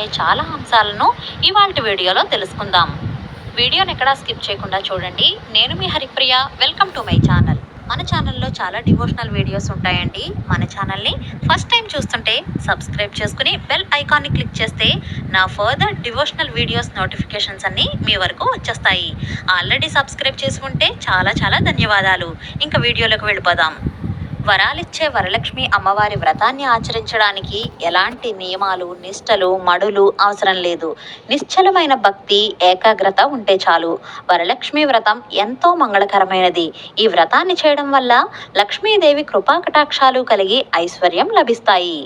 అనే చాలా అంశాలను ఇవాల్టి వీడియోలో తెలుసుకుందాం. వీడియోని ఎక్కడా స్కిప్ చేయకుండా చూడండి. నేను మీ Haripriya. Welcome to my channel. మన ఛానల్లో చాలా డివోషనల్ వీడియోస్ ఉంటాయండి. మన ఛానల్ని ఫస్ట్ టైం చూస్తుంటే సబ్స్క్రైబ్ చేసుకుని బెల్ ఐకాన్ని క్లిక్ చేస్తే నా ఫర్దర్ డివోషనల్ వీడియోస్ నోటిఫికేషన్స్ అన్నీ మీ వరకు వచ్చేస్తాయి. ఆల్రెడీ సబ్స్క్రైబ్ చేసి ఉంటే చాలా చాలా ధన్యవాదాలు. ఇంకా వీడియోలోకి వెళ్ళిపోదాం. వరాలిచ్చే వరలక్ష్మి అమ్మవారి వ్రతాన్ని ఆచరించడానికి ఎలాంటి నియమాలు, నిష్టలు, మడులు అవసరం లేదు. నిశ్చలమైన భక్తి, ఏకాగ్రత ఉంటే చాలు. వరలక్ష్మి వ్రతం ఎంతో మంగళకరమైనది. ఈ వ్రతాన్ని చేయడం వల్ల లక్ష్మీదేవి కృపాకటాక్షాలు కలిగి ఐశ్వర్యం లభిస్తాయి.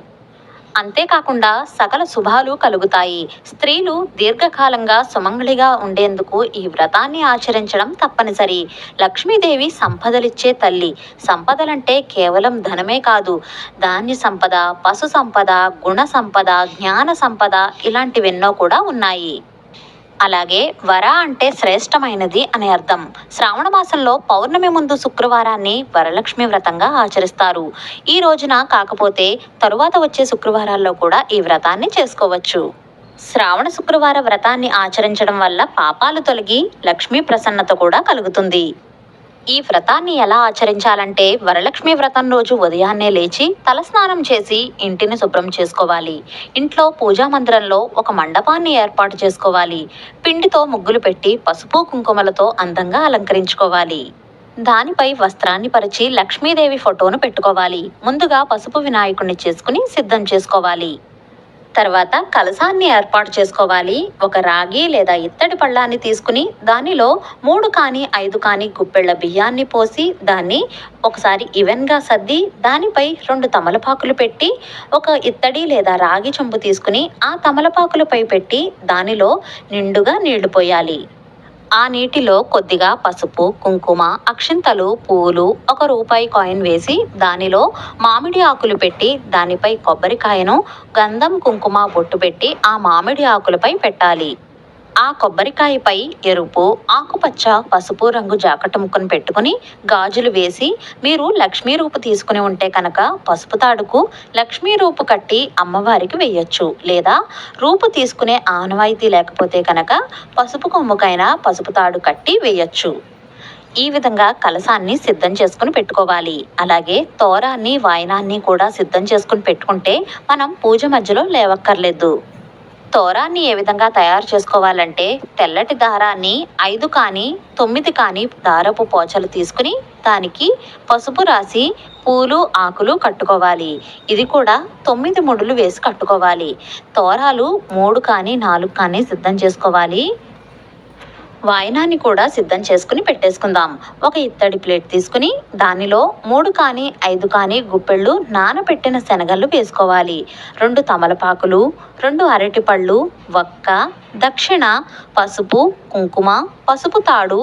అంతేకాకుండా సకల శుభాలు కలుగుతాయి. స్త్రీలు దీర్ఘకాలంగా సుమంగళిగా ఉండేందుకు ఈ వ్రతాన్ని ఆచరించడం తప్పనిసరి. లక్ష్మీదేవి సంపదలిచ్చే తల్లి. సంపదలంటే కేవలం ధనమే కాదు, ధాన్య సంపద, పశు సంపద, గుణ సంపద, జ్ఞాన సంపద ఇలాంటివెన్నో కూడా ఉన్నాయి. అలాగే వర అంటే శ్రేష్టమైనది అనే అర్థం. శ్రావణ మాసంలో పౌర్ణమి ముందు శుక్రవారాన్ని వరలక్ష్మి వ్రతంగా ఆచరిస్తారు. ఈ రోజున కాకపోతే తరువాత వచ్చే శుక్రవారాల్లో కూడా ఈ వ్రతాన్ని చేసుకోవచ్చు. శ్రావణ శుక్రవార వ్రతాన్ని ఆచరించడం వల్ల పాపాలు తొలగి లక్ష్మీ ప్రసన్నత కూడా కలుగుతుంది. ఈ వ్రతాన్ని ఎలా ఆచరించాలంటే వరలక్ష్మి వ్రతం రోజు ఉదయాన్నే లేచి తలస్నానం చేసి ఇంటిని శుభ్రం చేసుకోవాలి. ఇంట్లో పూజా మందిరంలో ఒక మండపాన్ని ఏర్పాటు చేసుకోవాలి. పిండితో ముగ్గులు పెట్టి పసుపు కుంకుమలతో అందంగా అలంకరించుకోవాలి. దానిపై వస్త్రాన్ని పరిచి లక్ష్మీదేవి ఫోటోను పెట్టుకోవాలి. ముందుగా పసుపు వినాయకుడిని చేసుకుని సిద్ధం చేసుకోవాలి. తర్వాత కలశాన్ని ఏర్పాటు చేసుకోవాలి. ఒక రాగి లేదా ఇత్తడి పళ్ళాన్ని తీసుకుని దానిలో 3 కానీ 5 కానీ గుప్పెళ్ల బియ్యాన్ని పోసి దాన్ని ఒకసారి ఈవెన్గా సర్ది దానిపై 2 తమలపాకులు పెట్టి ఒక ఇత్తడి లేదా రాగి చెంబు తీసుకుని ఆ తమలపాకులపై పెట్టి దానిలో నిండుగా నీళ్లు పోయాలి. ఆ నీటిలో కొద్దిగా పసుపు, కుంకుమ, అక్షింతలు, పూలు, 1 రూపాయి కాయిన్ వేసి దానిలో మామిడి ఆకులు పెట్టి దానిపై కొబ్బరికాయను, గంధం, కుంకుమ బొట్టు పెట్టి ఆ మామిడి ఆకులపై పెట్టాలి. ఆ కొబ్బరికాయపై ఎరుపు, ఆకుపచ్చ, పసుపు రంగు జాకెట్ ముక్కను పెట్టుకుని గాజులు వేసి మీరు లక్ష్మీ రూపు తీసుకుని ఉంటే కనుక పసుపు తాడుకు లక్ష్మీ రూపు కట్టి అమ్మవారికి వేయొచ్చు. లేదా రూపు తీసుకునే ఆనవాయితీ లేకపోతే కనుక పసుపు కొమ్ముకైనా పసుపు తాడు కట్టి వేయొచ్చు. ఈ విధంగా కలశాన్ని సిద్ధం చేసుకుని పెట్టుకోవాలి. అలాగే తోరాన్ని, వాయనాన్ని కూడా సిద్ధం చేసుకుని పెట్టుకుంటే మనం పూజ మధ్యలో లేవక్కర్లేదు. తోరాన్ని ఏ విధంగా తయారు చేసుకోవాలంటే తెల్లటి దారాన్ని 5 కానీ 9 కానీ దారపు పోచలు తీసుకుని దానికి పసుపు రాసి పూలు, ఆకులు కట్టుకోవాలి. ఇది కూడా 9 ముడులు వేసి కట్టుకోవాలి. తోరాలు 3 కానీ 4 కానీ సిద్ధం చేసుకోవాలి. వాయనాన్ని కూడా సిద్ధం చేసుకుని పెట్టేసుకుందాం. ఒక ఇత్తడి ప్లేట్ తీసుకుని దానిలో 3 కానీ 5 కానీ గుప్పెళ్ళు నానబెట్టిన శనగలు వేసుకోవాలి. 2 తమలపాకులు, 2 అరటిపళ్ళు, వక్క, దక్షిణ, పసుపు, కుంకుమ, పసుపు తాడు,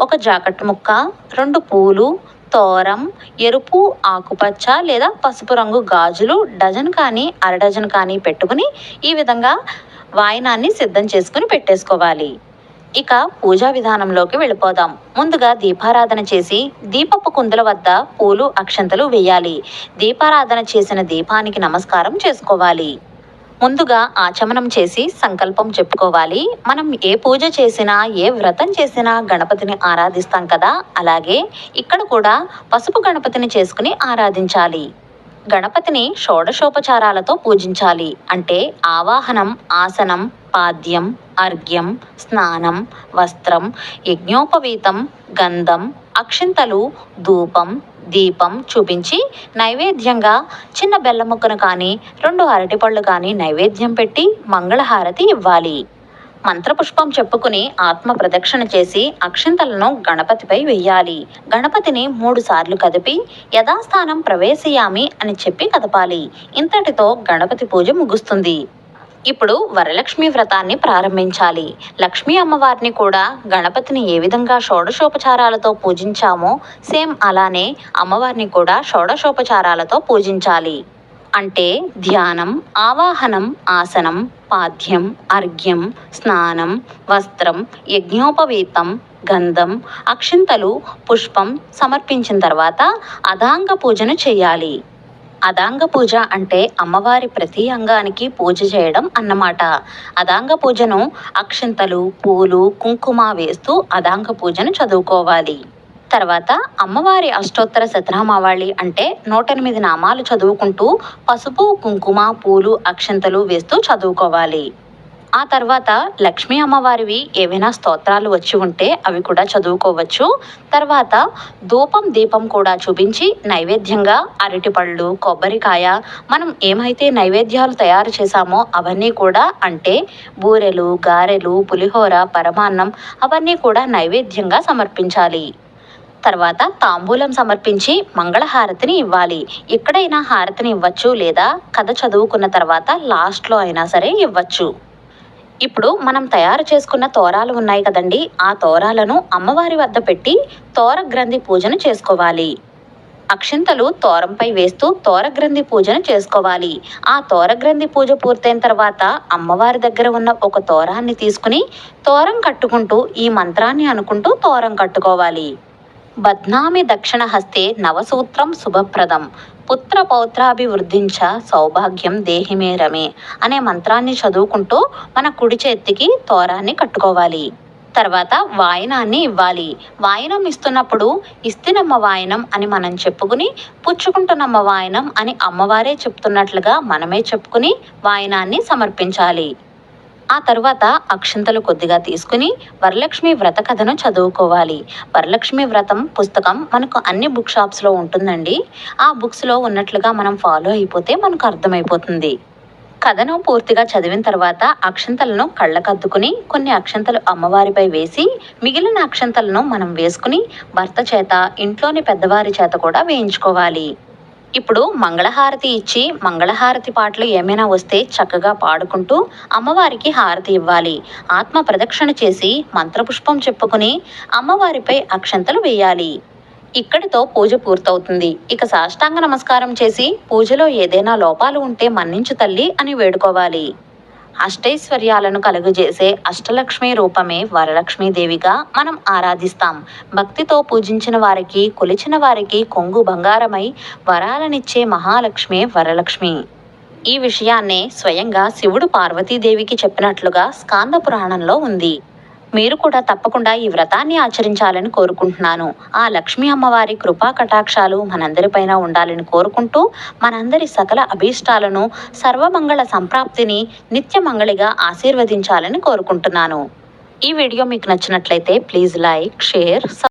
1 జాకెట్ ముక్క, 2 పూలు, తోరం, ఎరుపు, ఆకుపచ్చ లేదా పసుపు రంగు గాజులు డజన్ కానీ అరడజన్ కానీ పెట్టుకుని ఈ విధంగా వాయనాన్ని సిద్ధం చేసుకుని పెట్టేసుకోవాలి. ఇక పూజా విధానంలోకి వెళ్ళిపోదాం. ముందుగా దీపారాధన చేసి దీపపు కుందుల వద్ద పూలు, అక్షంతలు వేయాలి. దీపారాధన చేసిన దీపానికి నమస్కారం చేసుకోవాలి. ముందుగా ఆచమనం చేసి సంకల్పం చెప్పుకోవాలి. మనం ఏ పూజ చేసినా, ఏ వ్రతం చేసినా గణపతిని ఆరాధిస్తాం కదా, అలాగే ఇక్కడ కూడా పసుపు గణపతిని చేసుకుని ఆరాధించాలి. గణపతిని షోడశోపచారాలతో పూజించాలి. అంటే ఆవాహనం, ఆసనం, పాద్యం, అర్ఘ్యం, స్నానం, వస్త్రం, యజ్ఞోపవీతం, గంధం, అక్షింతలు, ధూపం, దీపం చూపించి నైవేద్యంగా చిన్న బెల్లం ముక్కను కానీ 2 అరటిపళ్ళు కానీ నైవేద్యం పెట్టి మంగళహారతి ఇవ్వాలి. మంత్రపుష్పం చెప్పుకుని ఆత్మ ప్రదక్షిణ చేసి అక్షింతలను గణపతిపై వెయ్యాలి. గణపతిని 3 సార్లు కదిపి యథాస్థానం ప్రవేశయామి అని చెప్పి కదపాలి. ఇంతటితో గణపతి పూజ ముగుస్తుంది. ఇప్పుడు వరలక్ష్మి వ్రతాన్ని ప్రారంభించాలి. లక్ష్మీ అమ్మవారిని కూడా గణపతిని ఏ విధంగా షోడశోపచారాలతో పూజించామో సేమ్ అలానే అమ్మవారిని కూడా షోడశోపచారాలతో పూజించాలి. అంటే ధ్యానం, ఆవాహనం, ఆసనం, పాద్యం, అర్ఘ్యం, స్నానం, వస్త్రం, యజ్ఞోపవీతం, గంధం, అక్షింతలు, పుష్పం సమర్పించిన తర్వాత అదాంగ పూజను చేయాలి. అదాంగ పూజ అంటే అమ్మవారి ప్రతి అంగానికి పూజ చేయడం అన్నమాట. అదాంగ పూజను అక్షింతలు, పూలు, కుంకుమ వేస్తూ అదాంగ పూజను చదువుకోవాలి. తర్వాత అమ్మవారి అష్టోత్తర శతనామావళి అంటే 108 నామాలు చదువుకుంటూ పసుపు, కుంకుమ, పూలు, అక్షింతలు వేస్తూ చదువుకోవాలి. ఆ తర్వాత లక్ష్మీ అమ్మవారివి ఏవైనా స్తోత్రాలు వచ్చి ఉంటే అవి కూడా చదువుకోవచ్చు. తర్వాత ధూపం దీపం కూడా చూపించి నైవేద్యంగా అరటిపళ్ళు, కొబ్బరికాయ, మనం ఏమైతే నైవేద్యాలు తయారు చేశామో అవన్నీ కూడా అంటే బూరెలు, గారెలు, పులిహోర, పరమాన్నం అవన్నీ కూడా నైవేద్యంగా సమర్పించాలి. తర్వాత తాంబూలం సమర్పించి మంగళహారతిని ఇవ్వాలి. ఎక్కడైనా హారతిని ఇవ్వచ్చు లేదా కథ చదువుకున్న తర్వాత లాస్ట్లో అయినా సరే ఇవ్వచ్చు. ఇప్పుడు మనం తయారు చేసుకున్న తోరాలు ఉన్నాయి కదండి, ఆ తోరాలను అమ్మవారి వద్ద పెట్టి తోర గ్రంథి పూజను చేసుకోవాలి. అక్షింతలు తోరంపై వేస్తూ తోరగ్రంథి పూజను చేసుకోవాలి. ఆ తోరగ్రంథి పూజ పూర్తయిన తర్వాత అమ్మవారి దగ్గర ఉన్న ఒక తోరాన్ని తీసుకుని తోరం కట్టుకుంటూ ఈ మంత్రాన్ని అనుకుంటూ తోరం కట్టుకోవాలి. బధ్నామి దక్షిణ హస్తే నవసూత్రం శుభప్రదం పుత్ర పౌత్రాభివృద్ధించ సౌభాగ్యం దేహిమే రమే అనే మంత్రాన్ని చదువుకుంటూ మన కుడి చేతికి తోరాన్ని కట్టుకోవాలి. తర్వాత వాయనాన్ని ఇవ్వాలి. వాయనం ఇస్తున్నప్పుడు ఇస్తినమ్మ వాయనం అని మనం చెప్పుకుని, పుచ్చుకుంటున్నమ్మ వాయనం అని అమ్మవారే చెప్తున్నట్లుగా మనమే చెప్పుకుని వాయనాన్ని సమర్పించాలి. ఆ తరువాత అక్షింతలు కొద్దిగా తీసుకుని వరలక్ష్మి వ్రత కథను చదువుకోవాలి. వరలక్ష్మి వ్రతం పుస్తకం మనకు అన్ని బుక్ షాప్స్లో ఉంటుందండి. ఆ బుక్స్లో ఉన్నట్లుగా మనం ఫాలో అయిపోతే మనకు అర్థమైపోతుంది. కథను పూర్తిగా చదివిన తర్వాత అక్షంతలను కళ్ళకద్దుకుని కొన్ని అక్షంతలు అమ్మవారిపై వేసి మిగిలిన అక్షంతలను మనం వేసుకుని భర్త చేత, ఇంట్లోని పెద్దవారి చేత కూడా వేయించుకోవాలి. ఇప్పుడు మంగళహారతి ఇచ్చి మంగళహారతి పాటలు ఏమైనా వస్తే చక్కగా పాడుకుంటూ అమ్మవారికి హారతి ఇవ్వాలి. ఆత్మ ప్రదక్షిణ చేసి మంత్రపుష్పం చెప్పుకుని అమ్మవారిపై అక్షంతలు వేయాలి. ఇక్కడితో పూజ పూర్తవుతుంది. ఇక సాష్టాంగ నమస్కారం చేసి పూజలో ఏదైనా లోపాలు ఉంటే మన్నించు తల్లి అని వేడుకోవాలి. అష్టైశ్వర్యాలను కలుగజేసే అష్టలక్ష్మి రూపమే వరలక్ష్మీదేవిగా మనం ఆరాధిస్తాం. భక్తితో పూజించిన వారికి, కొలిచిన వారికి కొంగు బంగారమై వరాలనిచ్చే మహాలక్ష్మి వరలక్ష్మి. ఈ విషయాన్నే స్వయంగా శివుడు పార్వతీదేవికి చెప్పినట్లుగా స్కాంద పురాణంలో ఉంది. మీరు కూడా తప్పకుండా ఈ వ్రతాన్ని ఆచరించాలని కోరుకుంటున్నాను. ఆ లక్ష్మీ అమ్మవారి కృపా కటాక్షాలు మనందరిపైన ఉండాలని కోరుకుంటూ మనందరి సకల అభీష్టాలను, సర్వమంగళ సంప్రాప్తిని నిత్యమంగళిగా ఆశీర్వదించాలని కోరుకుంటున్నాను. ఈ వీడియో మీకు నచ్చినట్లయితే ప్లీజ్ లైక్, షేర్,